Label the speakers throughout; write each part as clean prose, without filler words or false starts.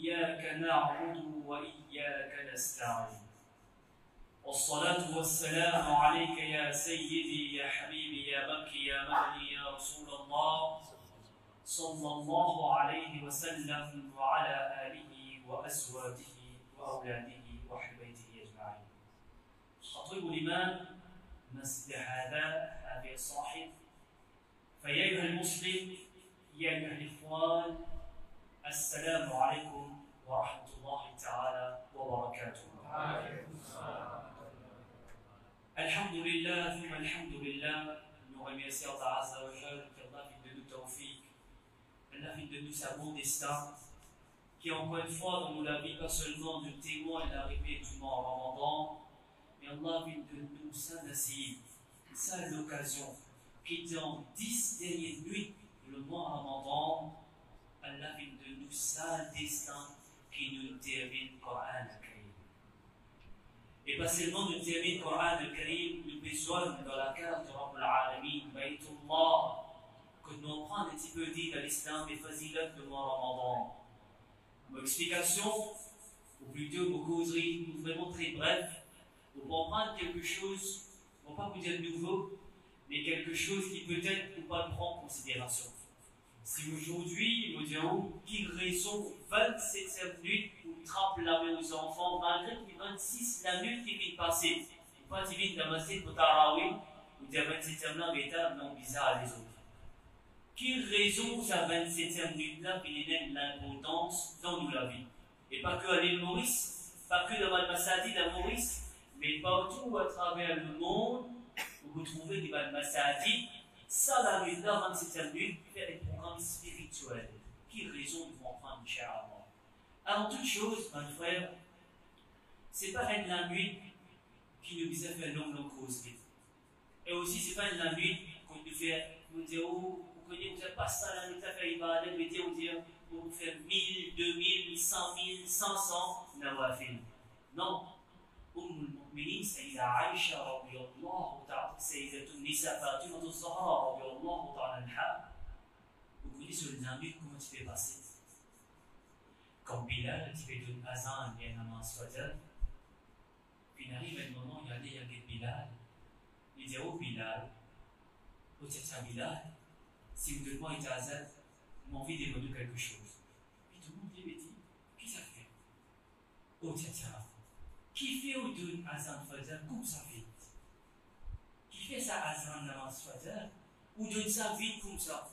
Speaker 1: إياك نعبد وإياك نستعين والصلاة والسلام عليك يا سيدي يا حبيبي يا مكي يا مدني يا رسول الله صلى الله عليه وسلم وعلى آله وأزواجه وأولاده وأهل بيته أجمعين. خطيب الإمام مسجد هذا الصاحب. فيا أيها المسلم يا أيها الإخوان السلام عليكم ورحمة الله تعالى وبركاته. الحمد لله ثم الحمد لله. Nous remercions Allah Azza wa Jalla qu'Allah fait de nous tawfiq, Allah fait de nous sa bon destin, qui encore une fois dans la vie pas seulement de témoin de l'arrivée du mois Ramadan, mais Allah fait de nous sa nasib, sa l'occasion, qui dans 10 dernières nuits le mois Ramadan, Allah fait de nous sa destin qui nous termine le Coran al-Karim. Et pas seulement nous termine le Coran al-Karim, nous besoin dans la carte de Rabb al-Alamin, Baytullah, que nous prenions un petit peu dit dans l'islam et fazilat de mois Ramadan. Mon explication, ou plutôt mon causerie, vraiment très bref, pour comprendre quelque chose, on ne va pas vous dire nouveau, mais quelque chose qui peut-être ne pas prendre en considération. Si aujourd'hui, nous dirons qu'il raison 27e nuit où il trappe la main aux enfants, malgré que 26 la nuit qui vient de passer, ou pas qui vient de masser pour Tarawih, ou dire 27e là, mais non bizarre les autres. Quelle raison sa 27e nuit-là qui donne l'importance dans nous la vie? Et pas que à l'île Maurice, pas que dans le Massadi de Maurice, mais partout à travers le monde, où vous trouvez des Massadi. Ça, la nuit, la 27e nuit, faire des programmes spirituels. Quelle raison nous vont prendre, Inch'Allah? Avant toute chose, mon frère, c'est pas une la nuit qui nous vise à faire longue cause. Et aussi, c'est pas une la nuit qu'on nous fait, nous dire, oh, vous connaissez, vous n'avez pas ça, la nuit, vous avez fait ibadah, vous dire, vous faire 1000, 2000, 100 000, 500, nawafil. Non. المؤمنين سيدة عائشة رضي الله تعالى سيدة النساء فاطمة الزهراء رضي الله تعالى عنها. Vous connaissez le Nabi, comment tu fais passer? Quand Bilal, tu fais une azan et un namaz fajr, puis il arrive un moment, il y a des Bilal, il dit, oh Bilal, oh tcha Bilal, si vous demandez une azan, j'ai envie de demander quelque chose. Puis tout le monde lui dit, qui ça fait? Oh tcha. Qui fait ou donne azan fajr comme ça vite? Qui fait ça azan namaz fajr ou donne ça vite comme ça?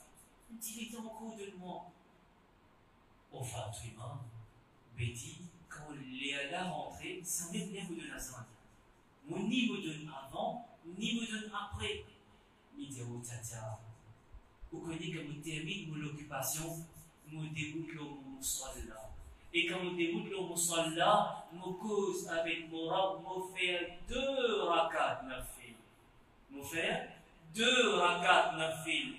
Speaker 1: Dis-le encore de moi. Au Fatima, Betty, quand il est à rentrée, ça ne veut rien vous donner azan. Mon ni vous donne avant, ni vous donne après. Il dit oh tata, vous connaissez que vous terminez mon occupation, vous déboutez le musalla. Et quand nous déboutons le musalla, nous cause avec mon rab, nous faire 2 rakat nafil. Nous faire 2 rakat nafil.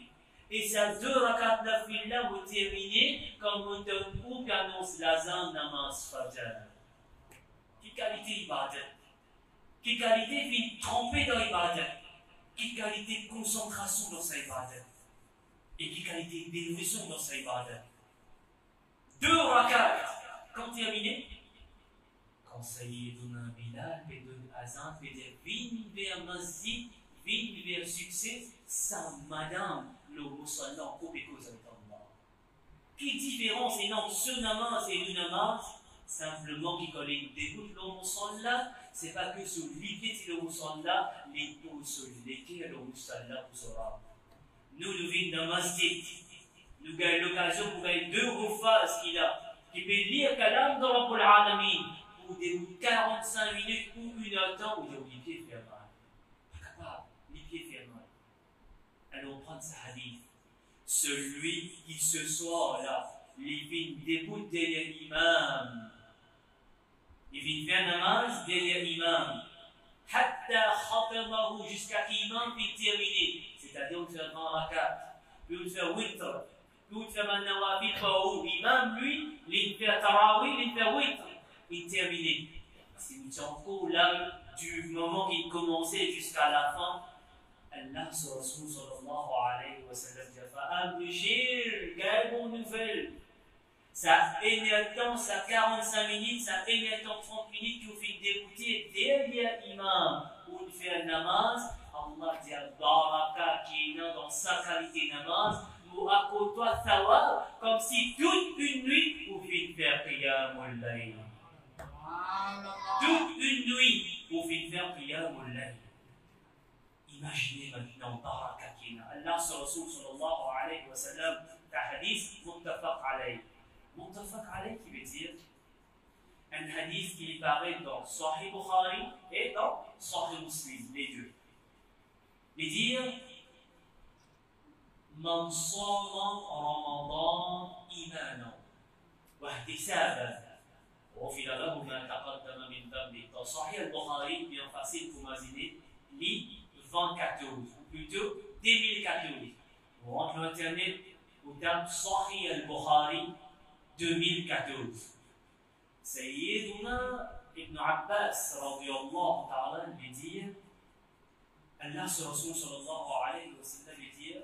Speaker 1: Et ces 2 rakat nafil là, vous terminez quand vous donne ou annonce l'azan namaz fajr. Quelle qualité ibadat? Quelle qualité de tromper dans l'ibadat? Quelle qualité de concentration dans sa ibadat? Et quelle qualité d'évolution dans sa ibadat? 2 rakat. Quand terminé, quand Sayyiduna Bilal fait de azan, fait dire vigne vers masjid, vigne vers succès, sa madame, le musalla en coupe et cause avec Allah. Quelle différence énorme ce namaz et le namaz? Simplement qui quand il dégoûte le musalla, c'est pas que sur l'idée de le musalla, les deux sur lesquels le musalla vous sera. Nous venons d'un masjid, nous gagnons l'occasion pour gagner 2 refaces qu'il a. Qui peut lire Kalam de Rabb al-Alamin ou des 45 minutes ou 1 heure de temps où les pieds font mal. Pas capable, les pieds font mal. Alors on prend ce hadith. Celui qui ce soir-là, il vient debout derrière l'imam. Il vient faire namaz derrière l'imam. Hatta khafadahu jusqu'à l'imam puis terminer. C'est-à-dire on fait un grand rakat, puis on fait witr. Tout fait un nawafil pour l'imam, lui, il fait tarawih, il fait witr, il termine. Si vous êtes encore là, du moment qu'il commençait jusqu'à la fin, Allah, sallallahu alayhi wa sallam, dit, Abshir, quelle bonne nouvelle. ça énerve, ça 45 minutes, ça énerve 30 minutes qui vous fait dégoûter derrière l'imam ou faire namaz. Allah dit baraka qui est dans sa qualité namaz, nous accorde-toi thawab comme si toute une nuit vous faites faire qiyamul layl. Toute une nuit vous faites faire qiyamul layl. Imaginez maintenant baraka qui est là. Allah sallallahu alayhi wa sallam, un hadith muttafaq alayhi. Muttafaq alayhi qui veut dire un hadith qui paraît dans Sahih Bukhari et dans Sahih Muslim, les deux. Il dire Man sama Ramadan imanan wa ihtisaban ghufira lahu ma taqaddama min dhanbi. Dans Sahih Bukhari, bien facile pour imaginer, lit 2014 ou plutôt 2014. Vous rentrez sur internet, vous tapez Sahih al-Bukhari 2014. Sayyiduna Ibn Abbas radiyallahu ta'ala lui dit, Allah sallallahu alayhi wa sallam lui dit,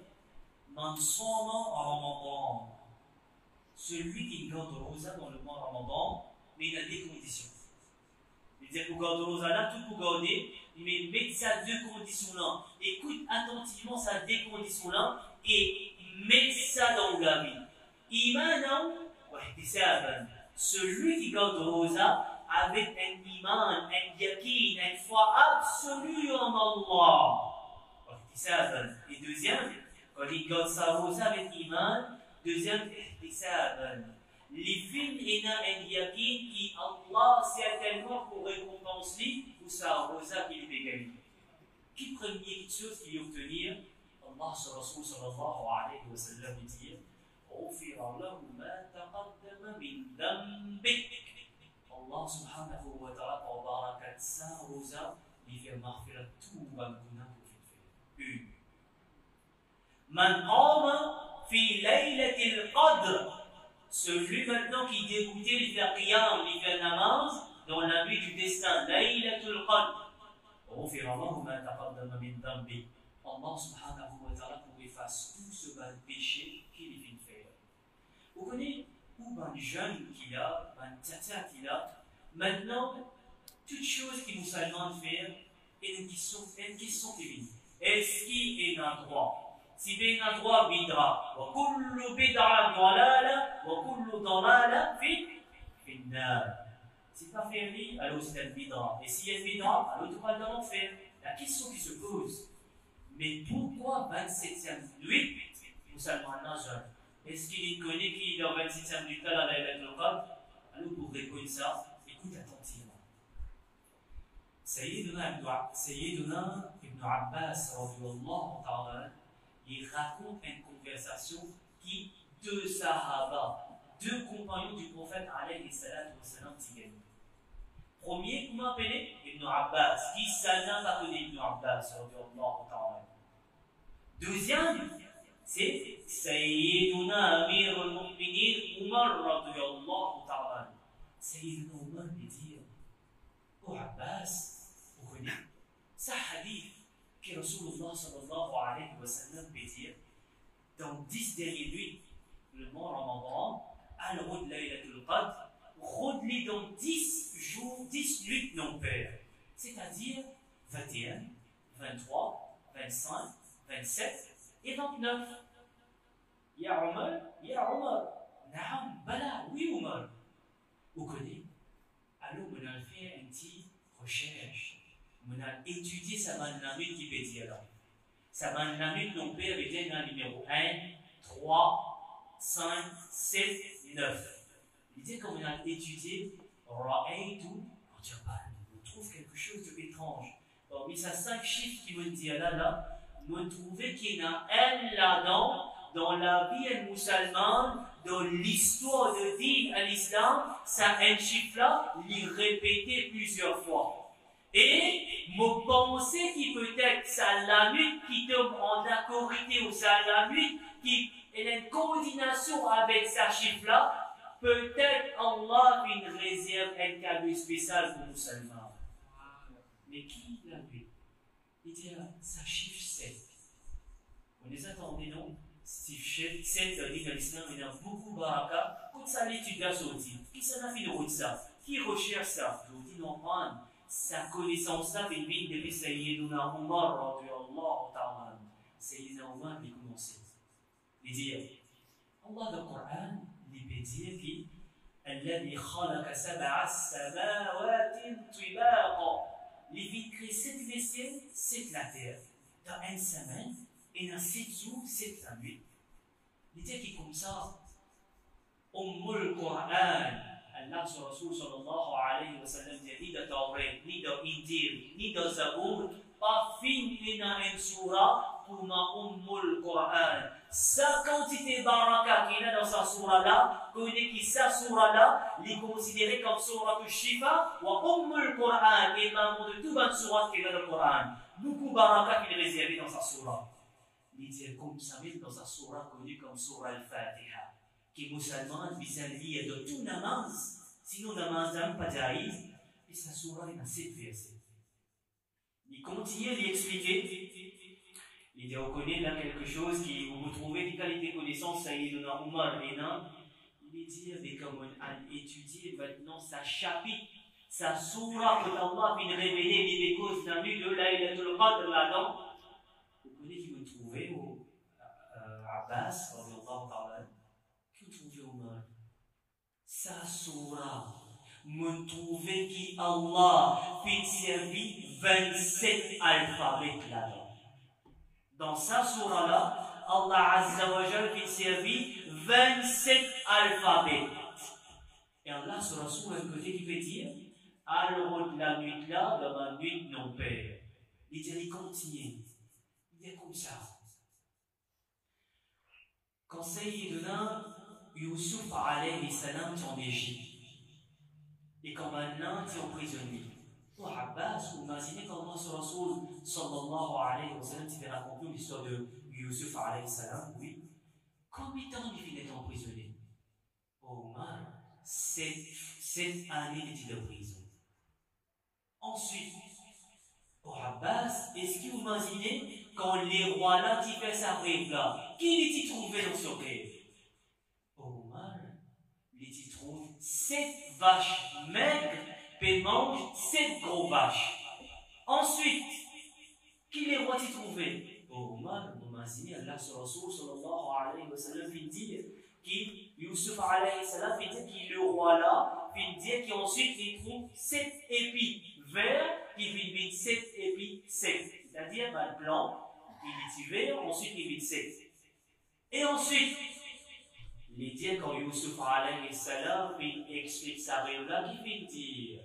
Speaker 1: Man sama Ramadan, celui qui garde rosa dans le mois Ramadan, mais il a des conditions. Il dit, pour garder rosa là, tout pour garder, mais mettez ces deux conditions-là. Écoute attentivement ces deux conditions-là et mettez ça dans la vie. Imanan wa ihtisaban. Celui qui garde rosa avec un iman, un yakin, une foi absolue en Allah. Wa ihtisaban. Et deuxième, quand il garde sa rosa avec iman, deuxième, ihtisaban. Les films et un yakin qui Allah certainement pour récompenser ou sa rosa qu'il peut gagner. Qui première chose qu'il veut obtenir, Allah sallallahu alayhi wa sallam dit, غفر له ما تقدم من ذنبك. Allah subhanahu wa ta'ala par barakat sa rosa lui fait maghfira tout le guna pour faire. Une. Man qama fi laylatil qadr. Celui maintenant qui dégoûtait, il fait qiyam, il fait namaz dans la nuit du destin, laylatul qadr. غفر له ما تقدم من ذنبه. Allah subhanahu wa ta'ala pour effacer tout ce bas péché qu'il vient de faire. Vous connaissez où ben jeune qu'il a, ben tata qu'il a, maintenant, toute chose qu'il nous demande de faire est une question qui vient. Est-ce qu'il est un droit? Si il est un droit, bidra. Wa kullu bid'a dalala, wa kullu dalala fi nar. Si pas faire lui, alors c'est un bidra. Et s'il y a un bidra, alors tu vas dans l'enfer. La question qui se pose, mais pourquoi 27e nuit, musulman jeune? Est-ce qu'il connaît qu'il est en 27e nuit à la Laylatul Qadr? Alors pour répondre ça, écoute attentivement. Sayyiduna Ibn Abbas radiyallahu ta'ala, il raconte une conversation qui deux sahaba, deux compagnons du prophète alayhi salatu wa salam tigaient. Premier, comment appelé? Ibn Abbas, qui s'allant appelé Ibn Abbas radiyallahu ta'ala. Deuxième, c'est Sayyiduna Amir al-Mu'minin Umar radiyallahu ta'ala. Sayyiduna Umar lui dit, oh Abbas, vous connaissez, ça hadith que Rasulullah sallallahu alayhi wa sallam peut dire, dans 10 dernières nuits, le mois Ramadan, al-Rud Laylatul Qadr, rodez dans 10 jours, 10 nuits non paires. C'est-à-dire 21, 23, 25, 27 et 29. Ya Omar, Naam, Bala, oui Omar. Vous connaissez? Alors, on a fait une petite recherche. On a étudié sa manamite qui peut dire là. Sa manamite non paire était dans le numéro 1, 3, 5, 7, 9. Il dit qu'on a étudié, on trouve quelque chose d'étrange. Parmi ces 5 chiffres qui me disent là, nous trouvons qu'il y en a un là-dedans, dans la vie musulmane, dans l'histoire de din à l'islam, ça un chiffre-là, il répété plusieurs fois. Et me penser qu'il peut-être ça la nuit qui tombe en accorité ou ça la nuit qui est une coordination avec ce chiffre-là. Peut-être Allah a une réserve, un cadeau spécial pour les musulmans. Mais qui l'a vu? Il dit, ça chiffre 7. On les attendait, non? cette din l'islam, il y a beaucoup de baraka. Quand ça l'étude la sortie, qui s'en a fait de route ça, qui recherche ça, je vous dis non, sa connaissance là, il vient depuis Sayyiduna Umar, radiyallahu ta'ala. Sayyidina Umar, il commence. Il dit, Allah, le Coran, il peut dire qu'il الذي خلق سبع سماوات طباقا. Les vies créent 7 les ciels, 7 la terre. Dans une semaine, et dans 7 jours, 7 la nuit. Il dit qui comme ça, Ummul Qur'an, Allah sur Rasul sallallahu alayhi wa sallam dit ni dans Tawrat, ni dans Injil, ni dans Zabour, pas fini dans une surah pour ma Ummul Qur'an. Sa quantité baraka qu'il a dans sa surah là, connaît qui sa surah là, est considérée comme surah du Shifa, ou Ummul Qur'an, et membre de tout le surah qu'il a dans le Qur'an. Beaucoup baraka qu'il est réservé dans sa surah. Il dit comme ça, même dans sa surah connue comme surah al-Fatiha, qui est musulmane vis-à-vis de tout namaz, sinon namaz n'a pas d'aïd, et sa surah il a 7 versets. Il continue à lui expliquer. Il dit, on connaît là quelque chose qui, vous trouvez des qualités de connaissance, ça y est, dans Umar, il dit, avec comme on a étudié maintenant sa chapitre, sa surah que Allah vient révéler les causes d'un but de Laylatul Qadr là-dedans. Vous connaissez qui vous trouvez au Abbas, qui vous trouvez Umar. Sa surah, vous trouvez qui Allah fait servir 27 alphabets là-dedans. Dans sa surah-là, Allah Azza wa Jal fait servir 27 alphabets. Et Allah sur la surah, un côté qui peut dire, alors de la nuit là, dans la nuit de nos pères. Il dit, il continue. Il est comme ça. Quand Sayyidina Yusuf alayhi salam est en Égypte, et quand maintenant il est emprisonné, pour Abbas, vous imaginez comment ce Rasoul sallallahu alayhi wa sallam s'était raconté l'histoire de Yusuf alayhi salam, oui. Combien de temps il était emprisonné? Oh man, 7 années d'études de prison. Ensuite, pour Abbas, est-ce que vous imaginez quand les rois là qui fait sa rêve là, qui l'est-il trouvé dans ce rêve? Oh man, il trouve 7 vaches maigres. Puis mange 7 gros vaches. Ensuite, qui les rois-t-il trouvé? Oh, Omar, vous imaginez, Allah sur Rasul sallallahu alayhi wa sallam fait dire qu'il, Yusuf alayhi salam fait dire qu'il le roi là, fait dire qu'ensuite il trouve 7 épis verts, qui vit 7 épis secs. C'est-à-dire, le blanc, il est vert, ensuite il vit sec. Et ensuite, il dit quand Yusuf alayhi salam explique sa rêve-là, qui fait dire?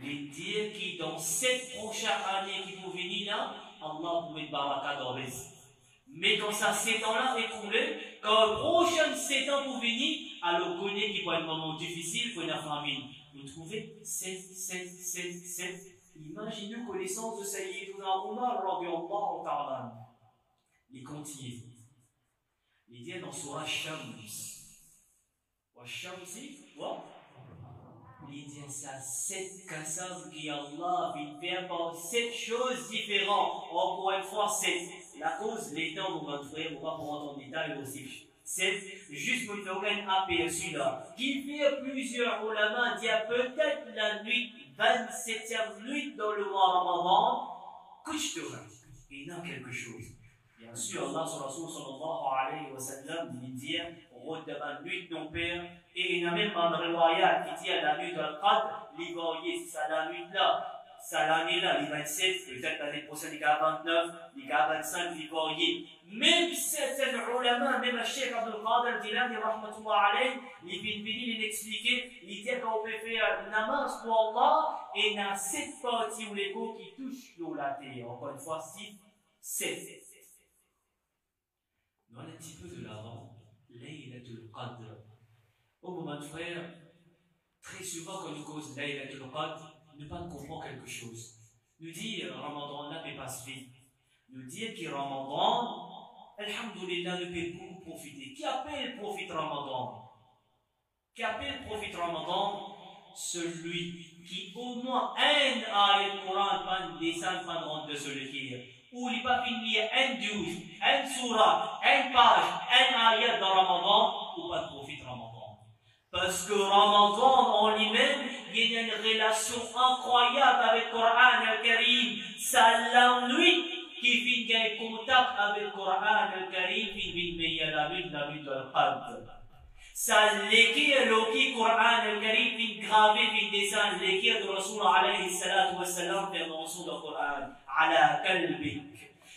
Speaker 1: Il dit que dans 7 prochaines années qui vont venir là, Allah pour mettre baraka dans les. Mais quand ça 7 ans-là est écoulé, quand les prochains 7 ans vont venir, alors on connaît qu'il va être un moment difficile pour la famine. Vous trouvez 7. Imaginez la connaissance de Sayyiduna Umar, radiyallahu ta'ala. Il continue. Il dit dans Surah Shams. Wa Shamsi, wa? Il dit ça, 7 kasam qui Allah vient faire par 7 choses différentes. Encore une fois, 7. La cause, les temps, vous montrez, on va pour entendre en détail aussi. 7, juste pour faire un aperçu là. Qui fait plusieurs ulama, dit peut-être la nuit, 27e nuit dans le mois Ramadan, couche-toi. Il y a quelque chose. Bien sûr, Allah sallallahu alayhi wa sallam, il dit, route de la nuit de nos pères, et il y a même un riwayat qui dit à la nuit de Al-Qadr, il va y c'est ça la nuit là, ça l'année là, les 27, peut-être l'année prochaine, les 29, les 25, il va y. Même certains ulama, même le Cheikh Abdul Qadir Jilani, rahmatullah alayhi, il vient venir l'expliquer, il dit qu'on peut faire namaz pour Allah, et il y a 7 parties ou les mots qui touchent l'eau la terre. Encore une fois, 6, 7. Nous allons un petit peu de l'avant, Laylatul Qadr. Oh mon frère, très souvent quand nous cause Laylatul Qadr, nous ne pas comprendre quelque chose. Nous dire Ramadan là ne passe vite. Nous dire que Ramadan, alhamdoulilah, ne peut beaucoup profiter. Qui appelle profite Ramadan? Qui appelle profite Ramadan? Celui qui au moins un ayat Coran descend pendant de ce le dire. où il va finir un 12, un surah, un page, un ayat dans Ramadan, ou pas de profit Ramadan. Parce que Ramadan en lui-même, il y a une relation incroyable avec le Coran al-Karim. Ça l'ennuie qui vient en contact avec le Coran al-Karim, qui vient la vie de l'Qadr. Ça l'écrit le Coran al-Karim, qui gravé, qui descend, l'écrit de Rasul alayhi salatu wa salam, vers le Rasul du Coran, ala kalbik.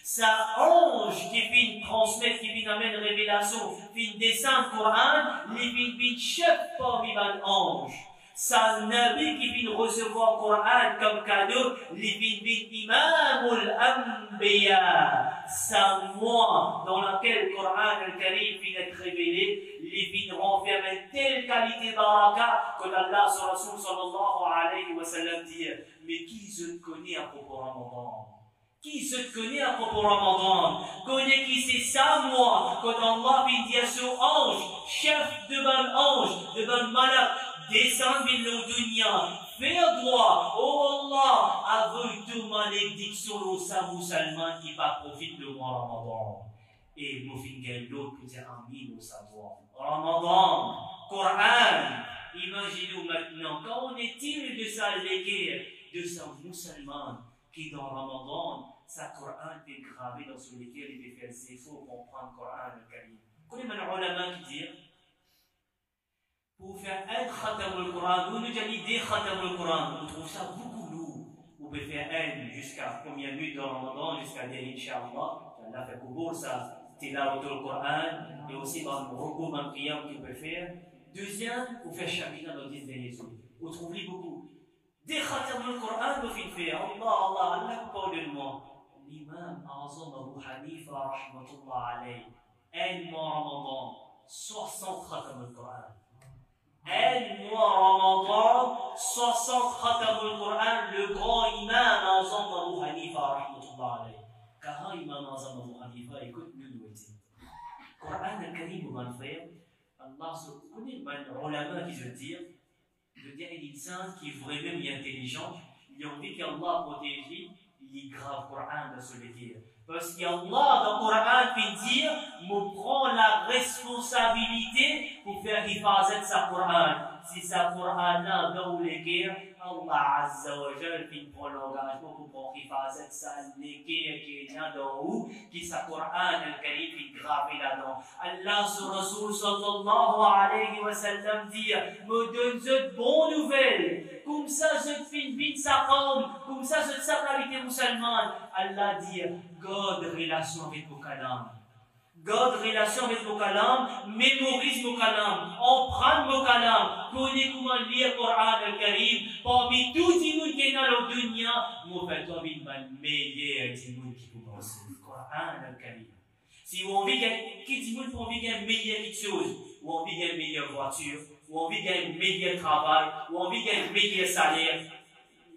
Speaker 1: Ça ange qui vient transmettre, qui vient amener révélation, qui vient descendre le Coran, qui vient chef parmi les anges. Ça Nabi qui vient recevoir le Coran comme cadeau, qui vient imam al-anbiya. Ça moi, dans laquelle le Coran al-Karim vient être révélé, qui vient renfermer telle qualité d'araka que Allah sur Rasul sallallahu alayhi wa sallam dit, mais qui se connaît à propos de Ramadan? Qui se connaît à propos de Ramadan? Connaît qui c'est ça, moi? Quand Allah vient dire ce ange, chef de ban ange, de ban malak, descend de l'Odunia, fais droit, oh Allah, avec toute malédiction aux musulmans qui va profiter de moi Ramadan. Et nous finissons l'autre qui dit Amin au savoir. Ramadan, Coran, imaginez-vous maintenant, quand on est-il de sa léguère, de sa musulman, qui dans Ramadan, sa Coran est gravé dans ce lequel il fait faire efforts pour comprendre le Coran al-Karim. Vous connaissez les ulama qui disent, pour faire un khatam al-Coran, vous nous avez des khatam al-Coran, on trouve ça beaucoup lourd. Vous pouvez faire un jusqu'à combien de minutes dans Ramadan, jusqu'à des Inch'Allah. Allah fait pour ça, tilawat al-Coran, et aussi dans le recours dans le qiyam qu'il peut faire. Deuxième, vous faites chapitre dans 10 derniers jours. Vous trouvez beaucoup. Des khatam al-Coran, vous faites faire. Allah, pardonne-moi. L'imam Azam Abu Hanifa, rahmatullah alayhi, un mois Ramadan, 60 khatam al-Coran. Un mois Ramadan, 60 khatam al-Quran, le grand imam Azam Abu Hanifa, rahmatullah alayhi. Car imam Azam Abu Hanifa, écoute, nous nous dit. Coran al-Karim, vous allez faire, Allah se connaît, les ulama qui se disent, une insan qui est vraiment intelligent, il a envie qu'Allah protège, il grave Coran dans ce livre. Parce qu'Allah dans le Coran fait dire, me prend la responsabilité pour faire hifazat sa Coran. Si sa Coran là dans les guerres, Allah Azza wa Jal fait prendre l'engagement pour prendre hifazat sa les guerres qui est là dans où, qui sa Coran al-Karim fait graver là-dedans. Allah sur Rasul sallallahu alayhi wa sallam dit, me donne de bonnes nouvelles. Comme ça, je fais une vie de sa femme, comme ça, je sais la vérité musulmane. Allah dit, garde relation avec vos calams. Garde relation avec vos calams, mémorise vos calams, emprunte vos calams, connais comment lire le Coran al-Karim. Parmi tous les gens qui sont dans le dunya, moi, je vais être le meilleur des gens qui commencent le Coran al-Karim. Si vous avez une meilleure chose, ou envie de gagner une meilleure voiture, ou envie de gagner un meilleur travail, ou envie de gagner un meilleur salaire,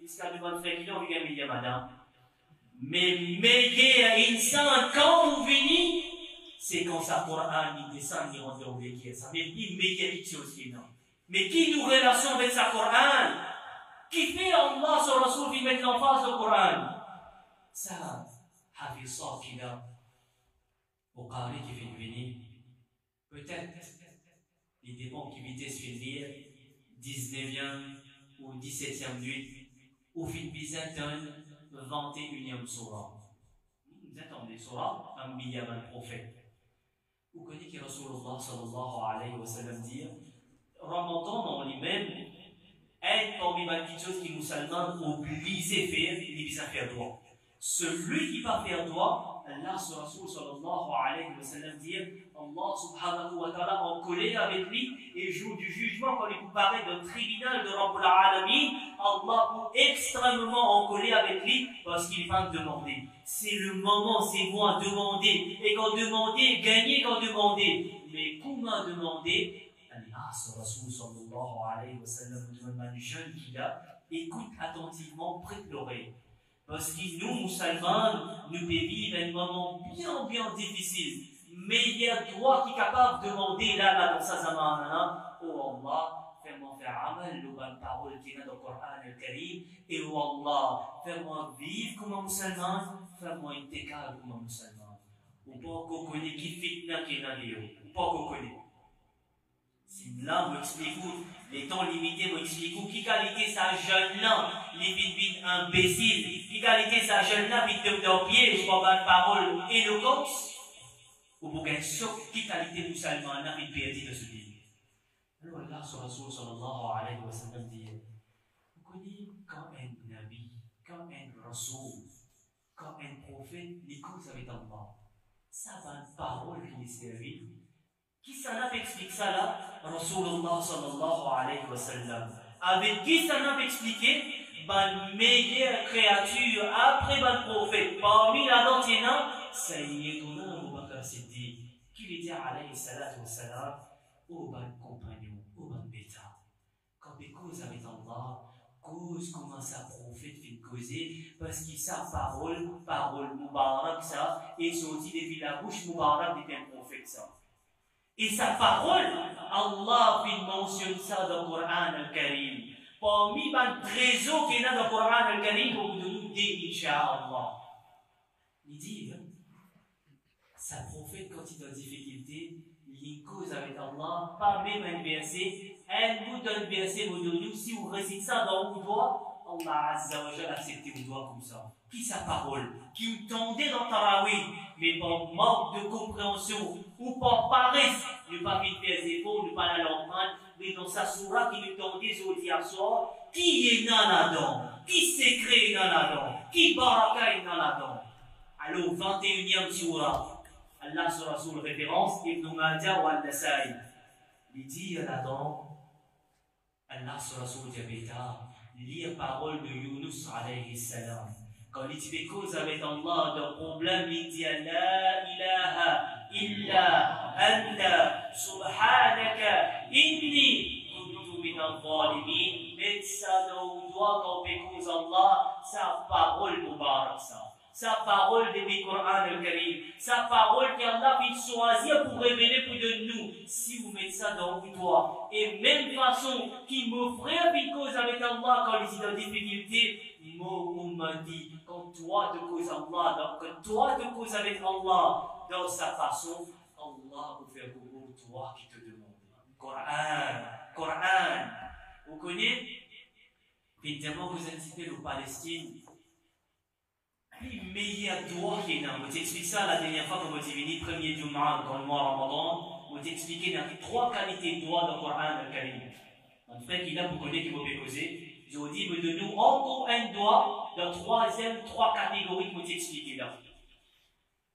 Speaker 1: jusqu'à demander frère, qui a envie de gagner un meilleur madame. Mais meilleur insan, quand vous venez, c'est quand ça Coran il descend, il rentre au véhicule. Ça veut dire meilleure chose qui est non. Mais qui nous relation avec sa Coran? Qui fait Allah sur Rasul qui met l'emphase au Coran? Ça, Hafiz qui là, au Qari qui fait venir, peut-être, il dépend qui vitesse fait lire, 19e ou 17e nuit, ou fin byzantine, 21e surah. Vous attendez, surah, un milliard de prophètes. Vous connaissez que Rasulullah sallallahu alayhi wa sallam dit, Ramadan en lui-même, est parmi les petites choses qui nous musulmans obligés à faire, il est à faire droit. Celui qui va faire droit, Allah sur Rasul sallallahu alayhi wa sallam dit, Allah subhanahu wa ta'ala en colère avec lui et jour du jugement quand il vous paraît d'un tribunal de Rabbul Alamin, Allah vous extrêmement en colère avec lui parce qu'il va demander. C'est le moment, c'est moi demander. Et quand demander, gagner quand demander. Mais comment demander? Allah sur Rasul sallallahu alayhi wa sallam demande un jeune qui là, écoute attentivement, prête l'oreille. Parce que nous, musulmans, nous vivons un moment bien difficile. Mais il y a toi qui est capable de demander là dans sa zamana, oh Allah, fais-moi faire amal, le bonne parole qui est dans le Coran al-Karim, et Wallah, fais-moi vivre comme un musulman, fais-moi intégrable comme un musulman. Ou pas qu'on connaît qui fitna qui est dans les hauts, ou pas qu'on connaît. Si là, m'explique les temps limités, m'explique qui qualité sa jeune là, les vite imbécile, qui qualité sa jeune là, vite de pied, je vois bonne parole éloquente, ou pour qu'elle choque, qui qualité musulman là, vite perdu de ce pays. Alors Allah sallallahu alayhi wa sallam dit, vous connaissez quand un nabi, quand un rasoul, quand un prophète, les causes avec Allah, ça va une parole qui est servie. Qui s'en a expliqué ça là? Rasulullah sallallahu alayhi wa sallam. Avec qui s'en a expliqué? La meilleure créature après le prophète, parmi la dentine, Sayyiduna Abu Bakr Siddiq, qui lui dit alayhi salatu wa salam, ô bon compagnon, ô bon bêta, quand tu causes avec Allah, cause comment ça prophète fait causer, parce qu'il sa parole Moubarak ça, et sorti depuis la bouche Moubarak depuis un prophète ça. Et sa parole, Allah mentionne ça dans le Coran al-Karim. Parmi les trésors qu'il y a dans le Coran al-Karim, pour nous dire, Inch'Allah. Il dit, sa prophète, quand il est en difficulté, il cause avec Allah, pas même un verset, un bout d'un verset, vous nous, si vous récitez ça dans vos doigts, Allah Azza wa Jalla accepte vos doigts comme ça. Qui sa parole, qui vous tendait dans Tarawih, mais par manque de compréhension, ou par paresse, ne pas vite faire des efforts, ne pas la l'entendre, mais dans sa sourate qui nous tendait hier soir, qui est là-dedans, qui secret est là-dedans, qui baraka est là-dedans. Alors, 21e sourate, Allah sera sous référence, Ibn Majah ou Al-Nasai. Il dit là-dedans, Allah sera sous le diabéta, lire parole de Yunus alayhi salam. Quand il dit des causes avec Allah, d'un problème, il dit La ilaha illa anta subhanaka inni kuntu min al-zalimin. Mets ça dans le doigt quand tu causes Allah, sa parole mubarak ça. Sa parole depuis le Coran al-Karim, sa parole qu'Allah vient choisir pour révéler pour de nous. Si vous mettez ça dans vos doigts, et même façon qui m'offrait une cause avec Allah quand il est en difficulté, on m'a dit, quand toi te causes Allah, quand toi te causes avec Allah, dans sa façon, Allah vous fait pour toi qui te demande. Coran. Vous connaissez? Évidemment, vous intitulez le Palestine. Le meilleur droit qui est là. Je t'explique ça la dernière fois quand vous êtes venu, premier Jum'a dans le mois Ramadan. Je t'expliquer dans les 3 qualités de droit dans le Coran al-Karim. Un frère qui est là pour connaître qui m'a causer. Je vous dis, de nous encore un droit dans 3 catégories que je t'expliquer là.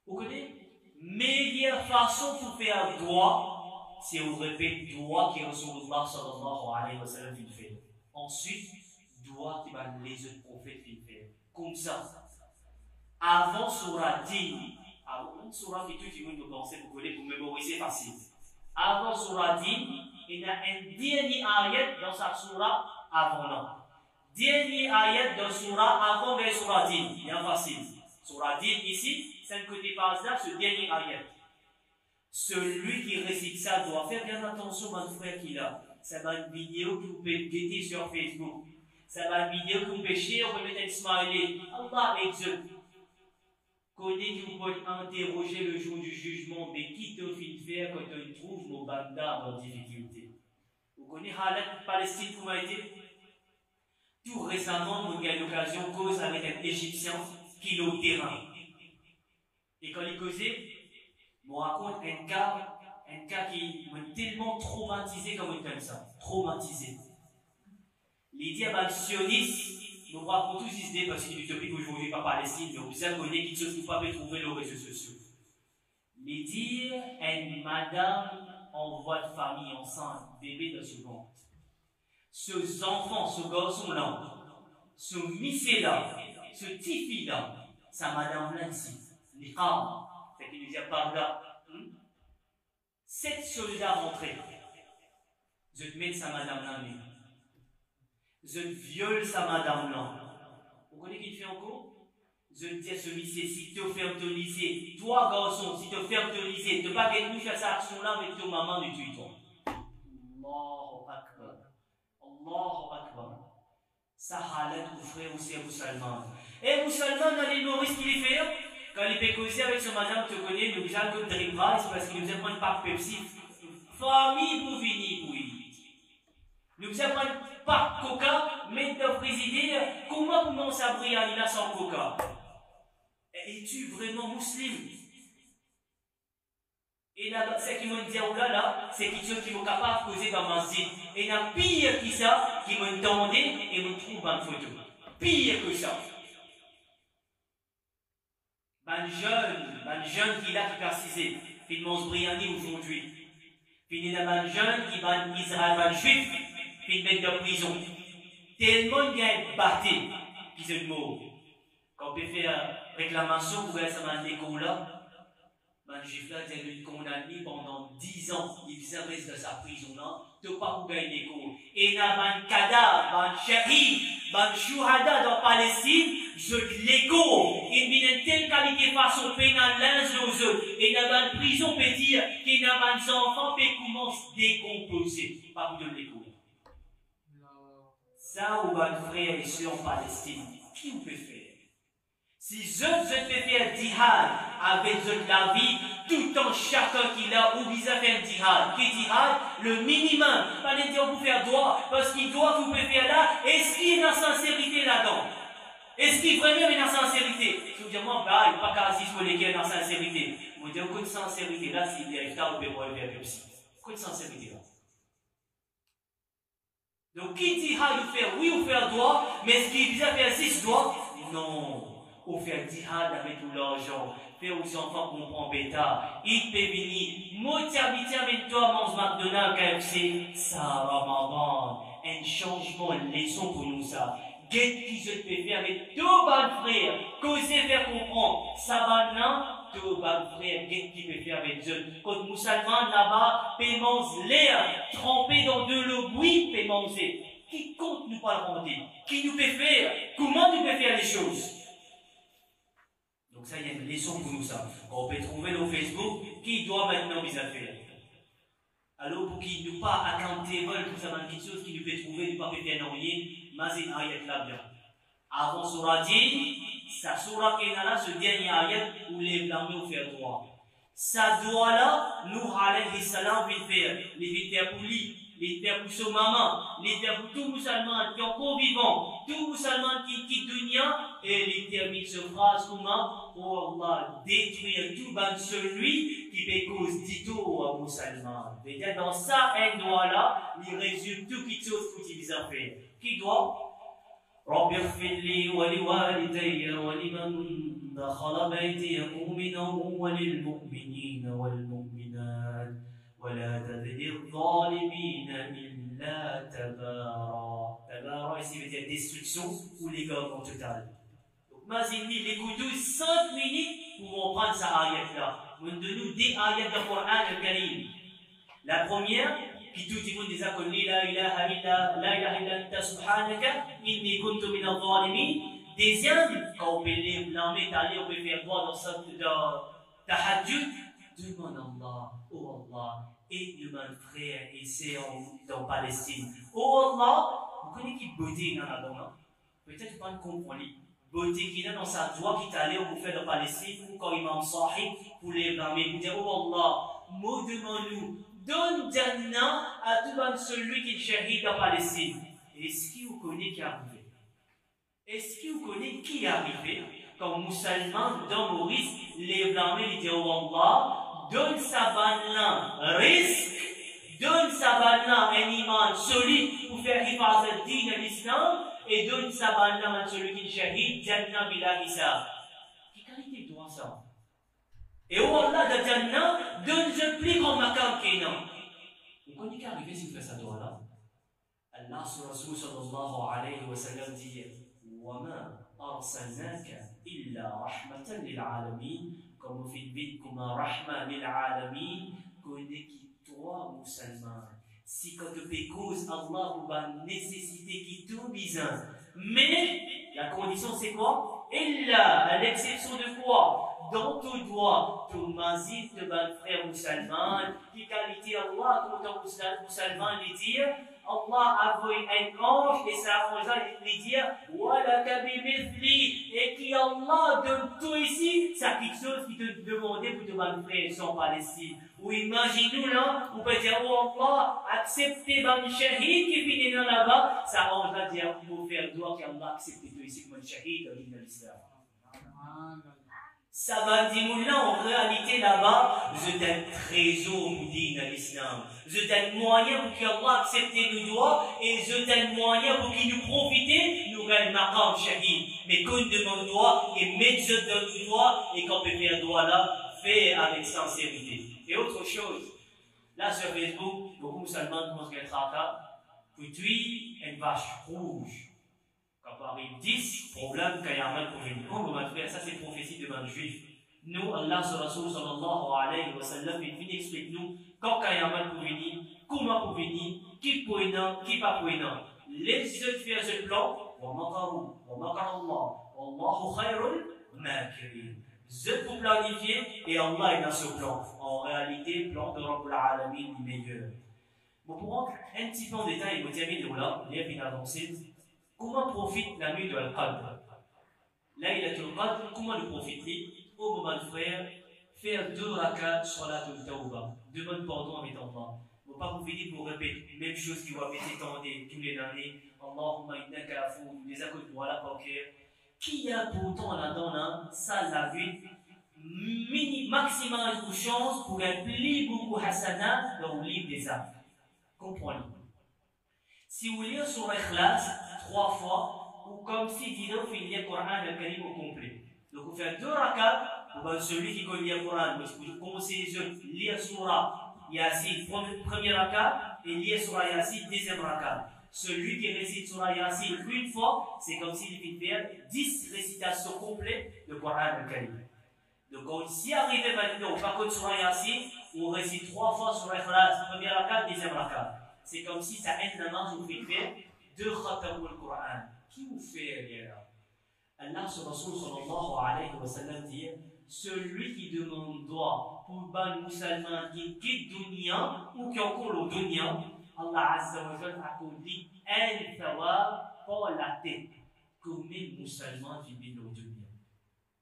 Speaker 1: Vous connaissez? Meilleure façon pour faire un droit, c'est vous répéter droit qui est Rasulullah sallallahu alayhi wa sallam fait. Ensuite, droit qui va les autres prophètes faire. Comme ça. Avant Surah 10, avant une Surah qui tout le monde pensait pour mémoriser facile. Avant Surah 10, il y a un dernier ayat dans sa Surah avant là. Dernier ayat dans Surah avant vers Surah 10, bien facile. Surah 10 ici, c'est un côté par là, ce dernier ayat. Celui qui récite ça doit faire bien attention, mon frère qui l'a. Ça va une vidéo que vous pouvez guetter sur Facebook. Ça va une vidéo que vous pouvez share, vous pouvez mettre un smiley. Allah exauce. Connais que vous pouvez interroger le jour du jugement, mais qui te fait faire quand tu trouves mon bandar en difficulté? Vous connaissez Halat Palestine, vous m'avez dit? Tout récemment, on a eu l'occasion de cause avec un Égyptien qui est au terrain. Et quand il causait, je me raconte un cas qui m'a tellement traumatisé comme comme ça. Traumatisé. Les diables sionistes, nous racontons tous ces idées parce qu'il est utopique aujourd'hui par Palestine, mais vous abonnez qui ne se pas trouver les réseaux sociaux. Les dire, une madame en voie de famille enceinte, bébé de ce ventre. Ce enfant, ce garçon-là, ce missé-là, ce petit fille-là, sa madame-là ici, les femmes, c'est qu'il nous a par là. 7 soldats rentrés. Je te mets sa madame-là, mais. Je viole sa madame-là. Vous connaissez qui te fait encore? Je te dis à ce lycée, si tu te fermes ton lycée, toi garçon, si tu te fermes ton lycée, tu ne peux pas faire cette action-là avec ton maman du tuiton. Allahu Akbar. Ça halal ou frère aussi musulman. Et musulman dans les nourrices qu'il fait, quand il peut causer avec son madame, tu connais, nous disons que dribra, c'est parce qu'il nous a pris pas Pepsi. Famille pour venir, oui. Nous avons pas coca, mais de présider, comment pouvons s'abrir à l'île sans coca? Es-tu vraiment musulman? Et là, ce qui me dit là, c'est quelque chose qui est capable de causer dans ma vie. Et il y a pire que ça, qui me tendait et me trouve en photo. Pire que ça. Un jeune qui est là qui persiste, qui mange Briani aujourd'hui. Puis il y a un jeune qui va en Israël, un juif, puis il met en prison. Tellement il y a un batté, qui se mort. Quand on peut faire réclamation pour ça dans l'école là, un juif là, il a été condamné pendant 10 ans. Il reste dans sa prison là, il n'a pas pour gagner l'école. Et il y a un cadavre, un shahid, un chouhada dans Palestine, je l'écho. Il y a une telle qualité façon pénale l'un aux autres. Et il y a une prison peut dire qu'il y a des enfants qui commencent à décomposer. Pas vous donner l'écho. Ça, ou un frère ici en Palestine, qui vous peut faire? Si je peux faire djihad avec la vie, tout en chacun qui l'a ou visa faire djihad. Qui djihad? Le minimum. Pas les dire vous faire droit, parce qu'il doit vous faire là. Est-ce qu'il y a une sincérité là-dedans? Est-ce qu'il y a vraiment une sincérité? Si vous dites, moi, il n'y a pas qu'à dire qu'on est dans sincérité. Vous dites, aucune sincérité là, s'il y a une tard, vous pouvez faire Pepsi. Aucune sincérité là. Donc, qui djihad vous faire oui ou faire droit, mais est-ce qu'il visa faire 6 droits? Non. Ou faire djihad avec tout l'argent, faire aux enfants comprendre bêta, il peut venir, moitié avec toi, mange McDonald's, KFC, ça va m'avoir un changement, une leçon pour nous ça. Qu'est-ce qui se peut faire avec deux bonnes frères, causer faire comprendre, ça va non, deux bonnes frères, qu'est-ce qui peut faire avec Dieu? Quand les musulmans là-bas, paiement l'air, trempé dans de l'eau, oui, paiement qui compte nous pas le rendre? Qui nous peut faire? Comment nous peut faire les choses? Donc ça, il y a une leçon pour nous ça. On peut trouver dans Facebook qui doit maintenant les affaires. Alors pour qu'il ne pas accountable pour ça, quelque chose qui nous peut trouver, ne pas faire rien, mais c'est une ayat là bien. Avant Surah 10, sa Surah qui est là, ce dernier ayat où les blancs vont faire droit. Ça doit là, nous alayhi salam vont faire, les faire pour lui. Les faire pour son maman, les faire pour tout musulman qui est encore vivant, tout musulman qui quitte dunya, et les termine ce phrase comment? Pour Allah détruire tout ban celui qui fait cause d'ito aux musulmans. C'est-à-dire dans ça, un doigt là, il résume tout qui chose pour qu'ils en faire. Qui doit? رب اغفر لي ولوالدي ولمن دخل بيتي مؤمنا وللمؤمنين والمؤمنات ولا تزد الظالمين إلا تبارا. Tabara ici veut dire destruction ou l'égarement total. Donc, imaginez les couteaux 5 minutes pour prendre sa ayat là. Nous donnons des ayats du Coran al-Karim. La première, qui tout le monde dit que la ilaha illa anta subhanaka inni kuntu min al-zalimin. Deuxième, quand on peut l'armée d'aller, on peut faire droit dans cette tahajjud, demande Allah, oh Allah, aide-nous mon frère et sœur dans Palestine. Oh Allah, vous connaissez qui beauté dans la donne? Peut-être pas comprendre. Beauté qui est dans sa joie qui est allée pour faire dans Palestine, ou quand il m'a sahih pour les l'armée, pour dire oh Allah, mot demande-nous, donne Jannah à tout le monde celui qui est shahid dans Palestine. Est-ce que vous connaissez qui est arrivé? Est-ce que vous connaissez qui est arrivé quand musulman dans Maurice, les l'armée, il dit oh Allah, donne sa banne risque, donne sa banne un iman solide pour faire hifaz al-din à l'islam, et donne sa banne à celui qui est shahid, Jannah bila hisab. Quelle qualité doit ça? Et oh Allah de Jannah, donne le plus grand maqam qu'il y a. Vous connaissez qui est arrivé si vous faites ça doigt là? Allah sur Rasul sallallahu alayhi wa sallam dit وَمَا أَرْسَلْنَاكَ إِلَّا رَحْمَةً لِلْعَالَمِينَ. Comme vous faites vite comme un rahma lil-alamin, connais qui toi musulman. Si quand tu fais cause, Allah ou la nécessité qui tout bizarre. Mais la condition c'est quoi? Illa, à l'exception de quoi? Dans tout droit, tout mazid de ban frère musulman, qui qualité Allah, comme ton musulman lui dire, Allah a envoyé un ange et ça ange-là lui dire Walaka bimithli, et qui Allah donne tout ici, c'est quelque chose qui te demandait pour te manifester en Palestine. Ou imaginez-nous là, on peut dire oh Allah, acceptez ban shahid qui finit là-bas, ça ange-là dit pour faire doigt qu'Allah accepte tout ici comme shahid dans l'islam. Ça va dire là, en réalité là-bas, vous êtes un trésor moudine à l'islam. Vous êtes un moyen pour qu'Allah accepte nos doigts et vous êtes un moyen pour qu'il nous profite, nous gagne maqam shahid. Mais qu'on demande doigt et mettez dans nos doigts et qu'on peut faire doigt là, fait avec sincérité. Et autre chose, là sur Facebook, beaucoup de musulmans commencent à être tracas, puis tuer une vache rouge. Quand on arrive 10 problèmes qu'il y a mal pour venir. On va faire ça, c'est prophétie devant le juif. Nous, Allah sallallahu alayhi wa sallam, il explique-nous quand il y a mal pour venir, comment pour venir, qui pour venir, qui pas pour venir. Les autres faire ce plan, wa makaru, wa makar Allah, Wallahu khayrul makirin. Je pour planifier et Allah est dans ce plan. En réalité, le plan de Rabbul Alamin est meilleur. Bon, pour rentrer un petit peu en détail, vous avez dit là, il y a une avancée. Comment profite la nuit de Al-Qadr? Là, il a tout le Qadr, comment le profiter? Au moment de faire 2 rakats sur la Tawbah. Demande pardon avec Allah. Il ne faut pas profiter pour répéter la même chose qu'il va répéter tous les années. Allahumma innaka afoun, les accords pour Allah pour qui a pourtant là-dedans, là, ça l'a vu, maximum de chance pour un pli beaucoup hasana dans le livre des âmes. Comprenez. Si vous lisez sur Ikhlas 3 fois, ou comme si disons vous finissez le Coran al-Karim au complet. Donc vous faites 2 rakats, ou celui qui connaît le Coran, vous commencez à lire Surah Yasin, premier rakat, et lire Surah Yasin, deuxième rakat. Celui qui récite Surah Yasin une fois, c'est comme s'il vient de faire 10 récitations complètes de Coran al-Karim. Donc si arrivé maintenant, par contre Surah Yasin, on récite 3 fois Surah Ikhlas, premier rakat, deuxième rakat. C'est comme si ça aide la main, vous faites faire 2 khatam al-Qur'an. Qui vous fait là? Allah sallallahu alayhi wa sallam dit celui qui demande droit pour un musulman qui quitte dunya ou qui encore le dunya, Allah azza wa jalla a dit un thawab pour la tête. Combien de musulmans vivent au dunya?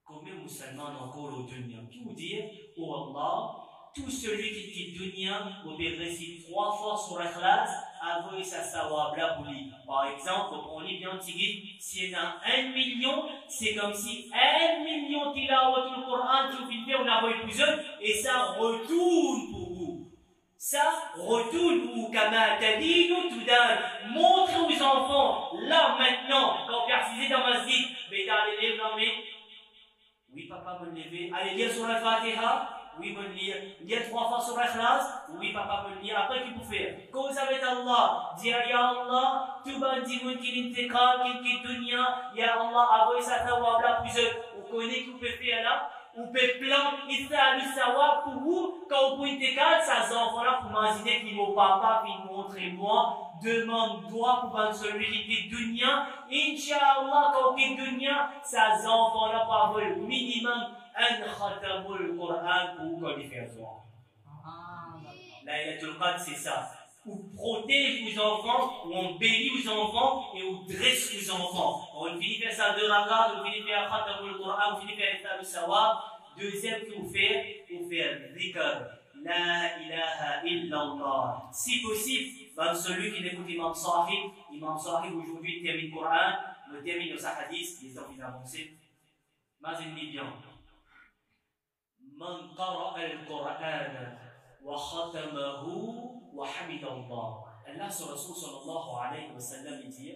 Speaker 1: Combien de musulmans encore au dunya? Qui vous dit oh Allah, tout celui qui quitte dunya, vous récite 3 fois sur Ikhlas, avec sa sawab là pour lui. Par exemple, on lit bien Tigit, s'il y en a 1 million, c'est comme si 1 million tilawat le Coran qui vous fait, on a épousé, et ça retourne pour vous. Ça retourne pour vous, Kama Tadino Toudan. Montrez aux enfants, là maintenant, quand vous persistez dans ma masjid, mais allez lire, non mais, oui papa, me lever, allez lire sur la Fatiha. Oui, bon lire. Lire 3 fois sur Ikhlas. Oui, papa, bon lire. Après, qu'il faut faire? Quand vous avez Allah, dire Ya Allah, tout bandi moun qui l'intégrale, qui dunya, Ya Allah, avoye sa tawab là, vous connaissez qu'on peut faire là? On peut plan, il fait à lui savoir pour vous, quand vous pouvez ça ces enfants-là, pour m'imaginer qu'ils mon papa, puis montrez-moi, demande droit pour prendre celui qui est dunya. Inch'Allah, quand vous êtes dunya, ces enfants-là, pour avoir le minimum, un khatamul Qur'an pour qu'on y fasse voir. La Laylatul Qadr, c'est ça. On protège vos enfants, ou on bénit vos enfants, et on dresse vos enfants. On finit faire ça 2 rakats, on finit faire khatamul Qur'an, on finit faire le sawab. Deuxième que vous faites dhikr. La ilaha illallah. Si possible, ben celui qui écoute Imam Sahib aujourd'hui termine le Qur'an, le termine sa hadith, les hommes avancés. Imaginez bien. من قرأ القرآن وختمه وحمد الله. Allah sur Rasul sallallahu alayhi wa sallam dit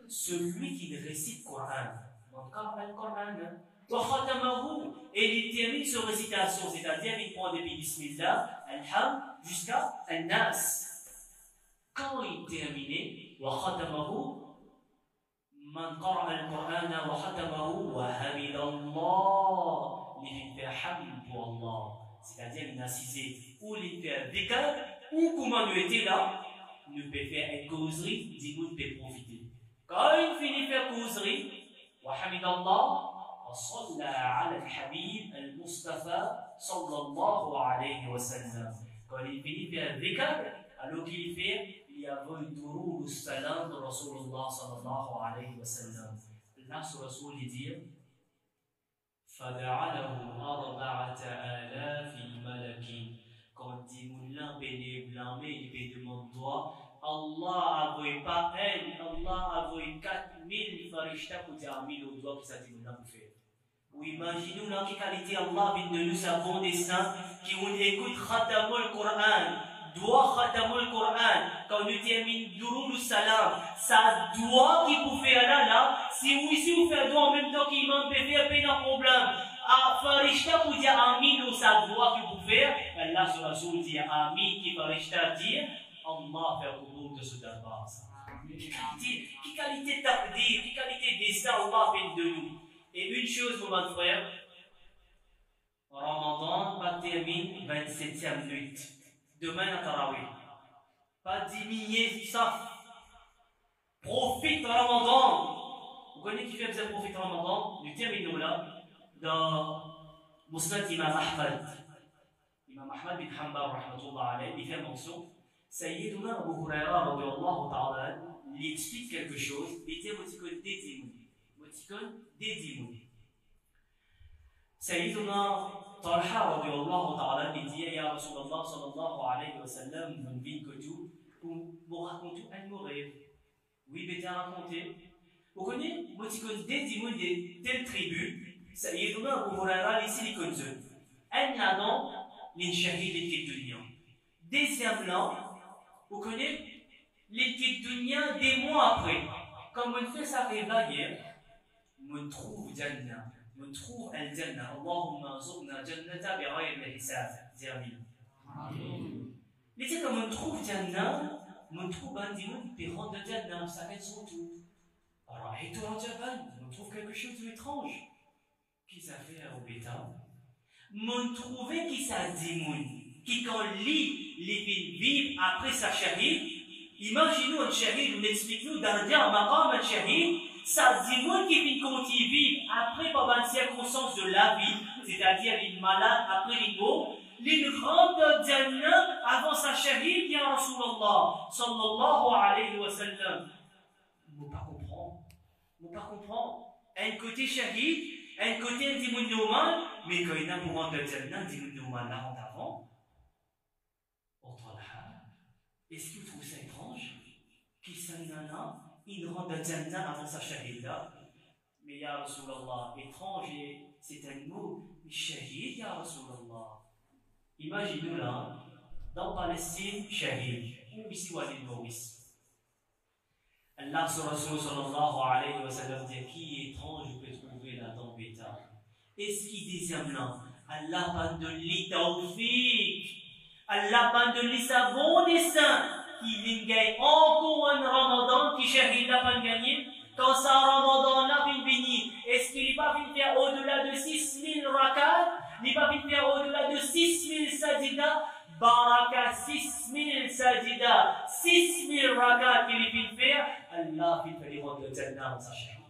Speaker 1: celui qui récite le Coran, من قرأ القرآن وختمه, et il termine sa récitation, c'est-à-dire il prend depuis Bismillah, Alhamd, jusqu'à Al-Nas. Quand il termine, وختمه من قرأ القرآن وختمه وحمد الله. Il fait hamd pour Allah, c'est-à-dire il a cisé ou il fait dhikr, ou comment nous était là, nous peut faire une causerie, dit nous peut profiter. Quand il finit faire causerie, wa hamid Allah, wa salla ala al-habib al-Mustafa sallallahu alayhi wa sallam. Quand il finit faire dhikr, alors qu'il fait, il y avait durul salam de Rasulullah sallallahu alayhi wa sallam. Allah sur Rasul dit فَجَعَلَهُ أَرْبَعَةَ آلَافِ مَلَكٍ. Quand dit Moulin béné blâmé, il demande toi, Allah avait pas elle, Allah avait 4000 farishta pour dire 1000 au doigt qui ça dit Moulin pour faire. Ou imaginez-nous dans quelle qualité Allah vient de nous sa bon destin, qui on écoute Khatamul Qur'an, doit Khatamul Qur'an, quand nous termine Durul Salam, ça doit qui pour faire là, si vous ici vous faites doigt en même temps qu'imam peut faire, pas de problème. À Farishta pour dire Amin ou ça doit qui pour faire, Allah sur Rasul dit Amin qui Farishta dit, Allah fait au bout de ce darbar. Qui qualité taqdir, qui qualité destin Allah fait de nous. Et une chose, mon frère, Ramadan va terminer 27e nuit. Demain à Tarawih. Pas diminuer ça. Profite Ramadan. Vous connaissez qui fait bien profiter Ramadan? Nous terminons là dans Musnad Imam Ahmad. Imam Ahmad bin Hanbal, rahmatullah alayhi, il fait mention. Sayyiduna Abu Huraira, radiyallahu ta'ala, il explique quelque chose. Il dit des dîmes. Sayyiduna Talha radiyallahu ta'ala il dit ya Rasulallah sallallahu alayhi wa sallam mon bin kotou pour raconter un mourir. Oui, mais t'as raconté. Vous connaissez, moi tu connais des dîmes de telle tribu. Sayyiduna Abu Huraira ici les connaît. Un adam l'inshahid l'équipe dunya. Deuxième là, vous connaissez l'équipe dunya des mois après. Comme on fait ça réveiller. من trouve Jannah, من trouve Al-Jannah. Allahumma zurna Jannata bi ghayri hisab. Amin. Mais c'est comme on trouve Jannah, on trouve un dimanche qui rentre de Jannah, ça va être son tour. Alors, et toi, Japan, on trouve quelque chose d'étrange. Qui ça fait au béta? On trouve qui ça dit, qui quand lit les vivre après sa chérie. Imaginez-nous un chéri, nous expliquons dans un maqam un chéri. Ça dit moi qui vient quand il vit après par une circonstance de la vie, c'est-à-dire il est malade après il mort, il rentre dans Jannah avant sa chérie, bien Rasulallah sallallahu alayhi wa sallam. Vous ne pas comprendre. Un côté chéri, un côté un dimoun normal, mais quand il a pour rentrer dans Jannah, un dimoun normal là rentre avant. Est-ce que vous trouvez ça étrange? Qui s'en a? Il rentre dans Jannah avant sa shahida. Mais ya Rasulallah, étrange, c'est un mot, shahid ya Rasulallah. Imaginez-nous là, dans Palestine, shahid, ou ici ou à l'île Maurice. Allah sur Rasul sallallahu alayhi wa sallam dit qui étrange vous pouvez trouver là dans Beta. Est-ce qu'il deuxième là? Allah parle de l'itawfiq. Allah parle de sa bon dessin. Il gagne encore un Ramadan qui shahid n'a pas gagné. Quand ça Ramadan là vient venir, est-ce qu'il n'est pas venu faire au-delà de 6000 rakats? Il n'est pas venu faire au-delà de 6000 sajida? Baraka 6000 sajida, 6000 rakats qu'il est venu faire. Allah vient faire les rois de Jannah dans sa shahid.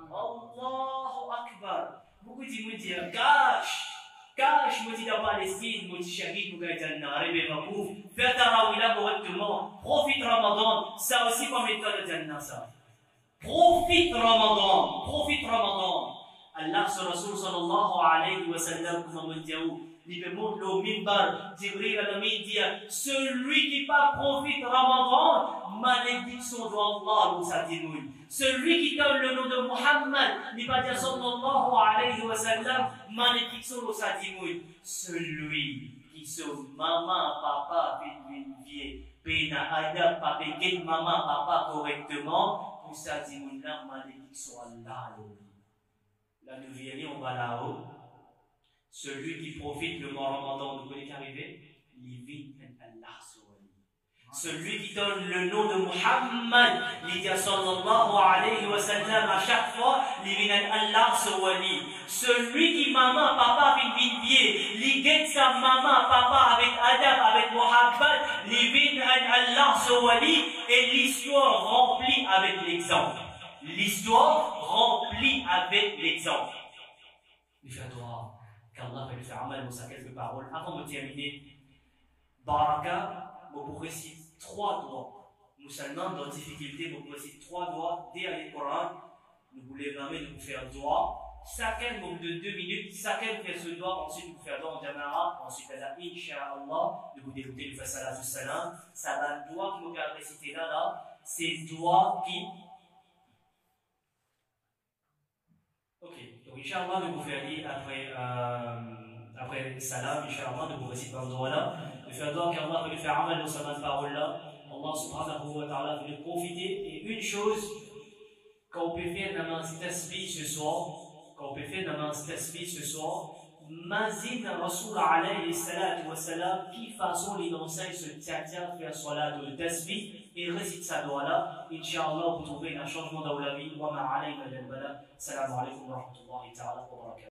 Speaker 1: Allahu Akbar. Beaucoup de gens me disent, Cache, je me dis dans Palestine, je me dis shahid, je me dis Jannah, réveillez-vous, faites Tarawih là correctement, profite Ramadan, ça aussi comme état de Jannah ça. Profite Ramadan. Allah sur Rasul sallallahu alayhi wa sallam, comme on dit, il me montre le mimbar, Jibril al-Amin dit, celui qui pas profite Ramadan, malédiction de Allah ou sa dimoune. Celui qui donne le nom de Muhammad, n'est pas dire sallallahu alayhi wa sallam, malédiction de sa dimoune. Celui qui se maman, papa, vie, pena, adab, papa, get maman, papa correctement, pour sa dimoune là, malédiction Allah. Là, nous verrons, on va là-haut. Celui qui profite le mois Ramadan, vous connaissez qu'arriver? Il vit Allah sur lui. Celui qui donne le nom de Muhammad, il dit sallallahu alayhi wa sallam à chaque fois, il vit Allah sur lui. Celui qui maman, papa, vit vieux, il guette sa maman, papa avec Adam, avec Muhammad, il vit Allah sur lui et l'histoire remplie avec l'exemple. Il fait droit qu'Allah va lui faire amal dans quelques paroles. Avant de terminer, Baraka, vous pourrez 3 doigts. Musulmans, dans difficulté, vous pouvez 3 doigts derrière le Coran. Nous vous levez la main, nous vous faire un doigt. Chacun vous de 2 minutes, chacun fait ce doigt, ensuite vous faites un doigt en Jamara, ensuite là, Inch'Allah, de vous débuter du Fassala du Salam. Ça va le doigt qui vous a récité là, c'est le doigt qui. Ok, donc Inch'Allah, de vous faire dire après Salam, Inch'Allah, de vous réciter un doigt là, de faire un doigt qu'Allah va lui faire amal dans sa parole là. Allah subhanahu wa ta'ala va lui profiter. Et une chose qu'on peut faire namaz tasbih ce soir, Mazin Rasul alayhi salatu wa salam, qui façon il enseigne ce tchadja faire salat de tasbih et récite sa doigt là. Inch'Allah, vous trouverez un changement dans la vie. Wa ma alayna al bala. Salam alaykum wa rahmatullahi ta'ala wa barakatuh.